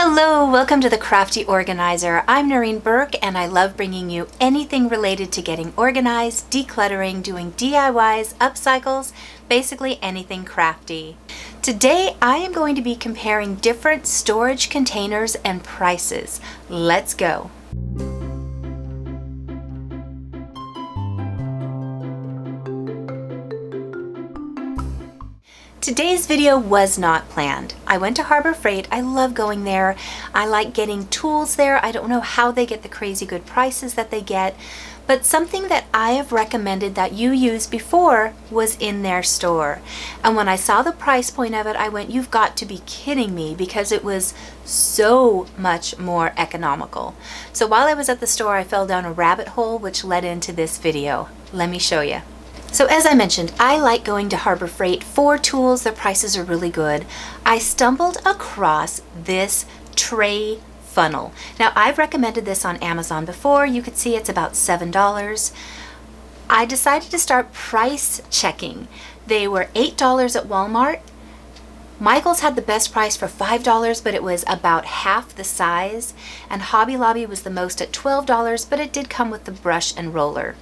Hello, welcome to the Crafty Organizer. I'm Noreen Burke and I love bringing you anything related to getting organized, decluttering, doing DIYs, upcycles, basically anything crafty. Today I am going to be comparing different storage containers and prices. Let's go. Today's video was not planned. I went to Harbor Freight. I love going there. I like getting tools there. I don't know how they get the crazy good prices that they get, but something that I have recommended that you use before was in their store. And when I saw the price point of it, I went, you've got to be kidding me, because it was so much more economical. So while I was at the store, I fell down a rabbit hole which led into this video. Let me show you. So as I mentioned, I like going to Harbor Freight for tools. Their prices are really good. I stumbled across this tray funnel. Now I've recommended this on Amazon before. You could see it's about $7. I decided to start price checking. They were $8 at Walmart. Michael's had the best price for $5, but it was about half the size. And Hobby Lobby was the most at $12, but it did come with the brush and roller.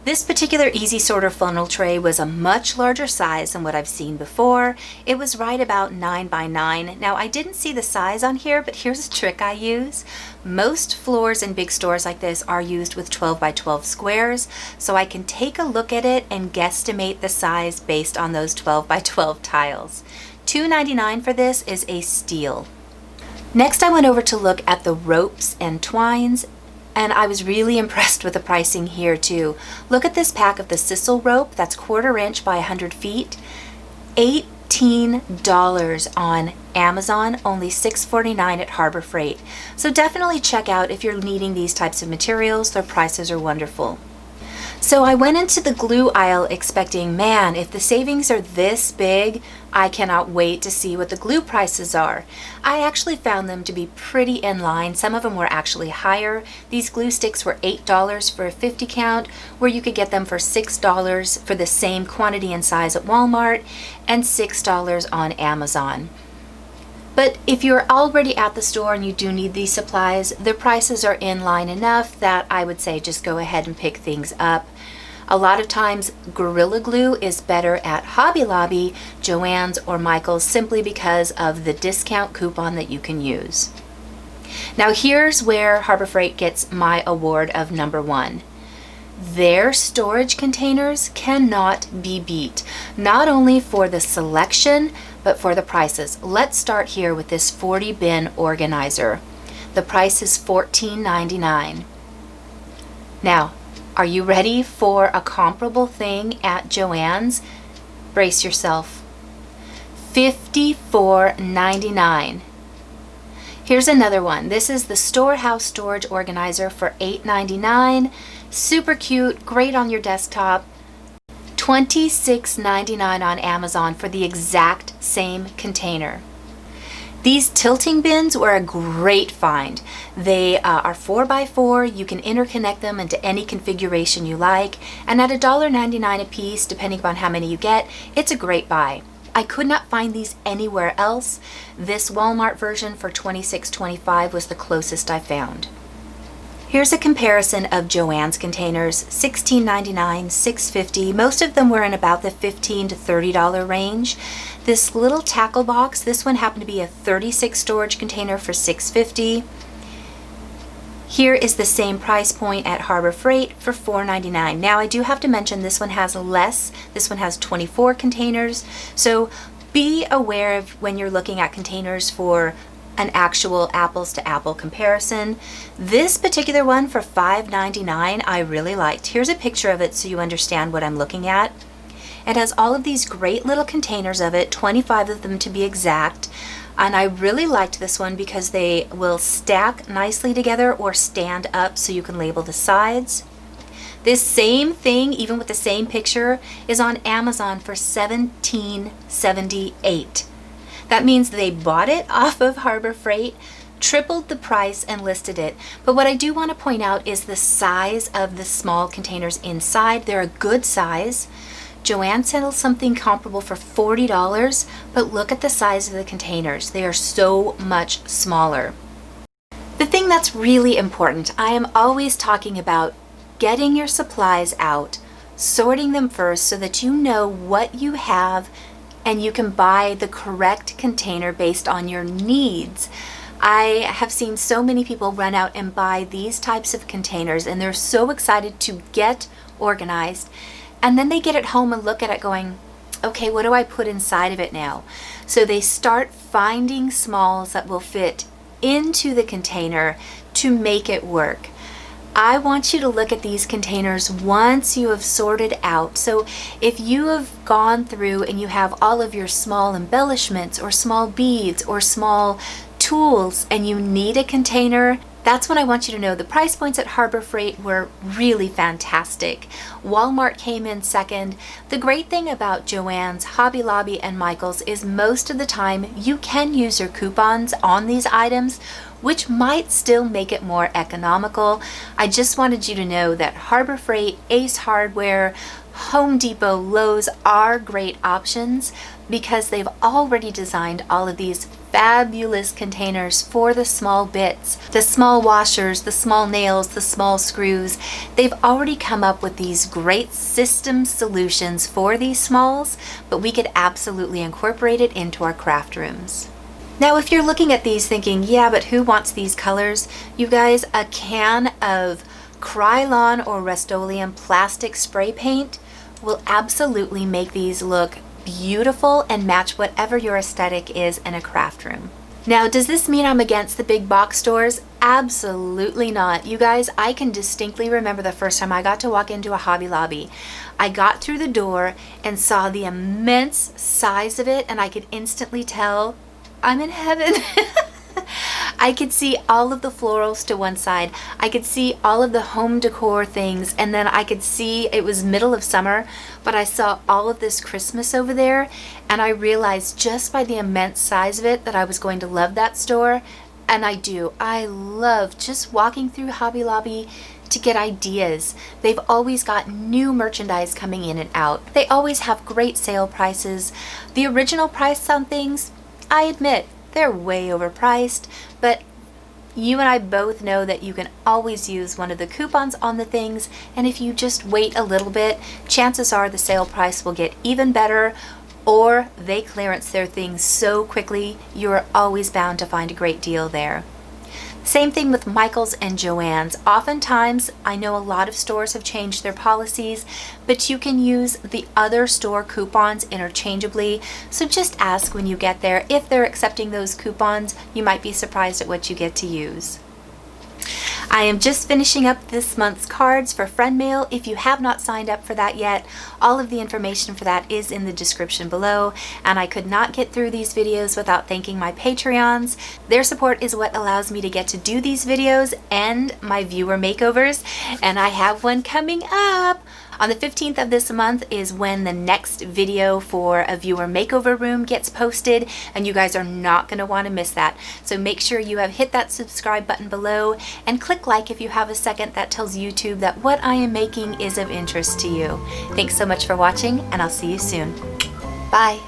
This particular Easy Sorter funnel tray was a much larger size than what I've seen before. It was right about 9 by 9. Now I didn't see the size on here, but here's a trick I use. Most floors in big stores like this are used with 12 by 12 squares, so I can take a look at it and guesstimate the size based on those 12 by 12 tiles. $2.99 for this is a steal. Next I went over to look at the ropes and twines, and I was really impressed with the pricing here too. Look at this pack of the sisal rope, that's 1/4 inch by 100 feet. $18 on Amazon, only $6.49 at Harbor Freight. So definitely check out if you're needing these types of materials. Their prices are wonderful. So I went into the glue aisle expecting, man, if the savings are this big, I cannot wait to see what the glue prices are. I actually found them to be pretty in line. Some of them were actually higher. These glue sticks were $8 for a 50 count, where you could get them for $6 for the same quantity and size at Walmart, and $6 on Amazon. But if you're already at the store and you do need these supplies, the prices are in line enough that I would say just go ahead and pick things up. A lot of times Gorilla Glue is better at Hobby Lobby, Joann's, or Michael's simply because of the discount coupon that you can use. Now here's where Harbor Freight gets my award of #1. Their storage containers cannot be beat, not only for the selection, but for the prices. Let's start here with this 40 bin organizer. The price is $14.99. Now, are you ready for a comparable thing at Joann's? Brace yourself. $54.99. Here's another one. This is the Storehouse Storage Organizer for $8.99. Super cute, great on your desktop. $26.99 on Amazon for the exact same container. These tilting bins were a great find. They are 4x4. You can interconnect them into any configuration you like, and at $1.99 a piece, depending upon how many you get, it's a great buy. I could not find these anywhere else. This Walmart version for $26.25 was the closest I found. Here's a comparison of Joann's containers, $16.99, $6.50. Most of them were in about the $15 to $30 range. This little tackle box, this one happened to be a 36 storage container for $6.50. Here is the same price point at Harbor Freight for $4.99. Now I do have to mention this one has less. This one has 24 containers. So be aware of when you're looking at containers for an actual apples to apple comparison. This particular one for $5.99 I really liked. Here's a picture of it so you understand what I'm looking at. It has all of these great little containers of it, 25 of them to be exact. And I really liked this one because they will stack nicely together or stand up so you can label the sides. This same thing, even with the same picture, is on Amazon for $17.78. That means they bought it off of Harbor Freight, tripled the price, and listed it. But what I do want to point out is the size of the small containers inside. They're a good size. Joann sells something comparable for $40, but look at the size of the containers. They are so much smaller. The thing that's really important, I am always talking about getting your supplies out, sorting them first so that you know what you have and you can buy the correct container based on your needs. I have seen so many people run out and buy these types of containers and they're so excited to get organized, and then they get it home and look at it going, okay, what do I put inside of it now? So they start finding smalls that will fit into the container to make it work. I want you to look at these containers once you have sorted out. So if you have gone through and you have all of your small embellishments or small beads or small tools and you need a container, that's when I want you to know the price points at Harbor Freight were really fantastic. Walmart came in second. The great thing about Joann's, Hobby Lobby, and Michael's is most of the time you can use your coupons on these items, which might still make it more economical. I just wanted you to know that Harbor Freight, Ace Hardware, Home Depot, Lowe's are great options because they've already designed all of these fabulous containers for the small bits, the small washers, the small nails, the small screws. They've already come up with these great system solutions for these smalls, but we could absolutely incorporate it into our craft rooms. Now, if you're looking at these thinking, yeah, but who wants these colors? You guys, a can of Krylon or Rust-Oleum plastic spray paint will absolutely make these look beautiful and match whatever your aesthetic is in a craft room. Now, does this mean I'm against the big box stores? Absolutely not. You guys, I can distinctly remember the first time I got to walk into a Hobby Lobby. I got through the door and saw the immense size of it, and I could instantly tell I'm in heaven. I could see all of the florals to one side. I could see all of the home decor things, and then I could see it was middle of summer, but I saw all of this Christmas over there, and I realized just by the immense size of it that I was going to love that store, and I do. I love just walking through Hobby Lobby to get ideas. They've always got new merchandise coming in and out. They always have great sale prices. The original price on things, I admit, they're way overpriced, but you and I both know that you can always use one of the coupons on the things, and if you just wait a little bit, chances are the sale price will get even better, or they clearance their things so quickly, you're always bound to find a great deal there. Same thing with Michael's and Joann's. Oftentimes, I know a lot of stores have changed their policies, but you can use the other store coupons interchangeably. So just ask when you get there if they're accepting those coupons. You might be surprised at what you get to use. I am just finishing up this month's cards for Friend Mail. If you have not signed up for that yet, all of the information for that is in the description below, and I could not get through these videos without thanking my Patreons. Their support is what allows me to get to do these videos and my viewer makeovers, and I have one coming up. On the 15th of this month is when the next video for a viewer makeover room gets posted, and you guys are not going to want to miss that. So make sure you have hit that subscribe button below and click like if you have a second. That tells YouTube that what I am making is of interest to you. Thanks so much for watching, and I'll see you soon. Bye.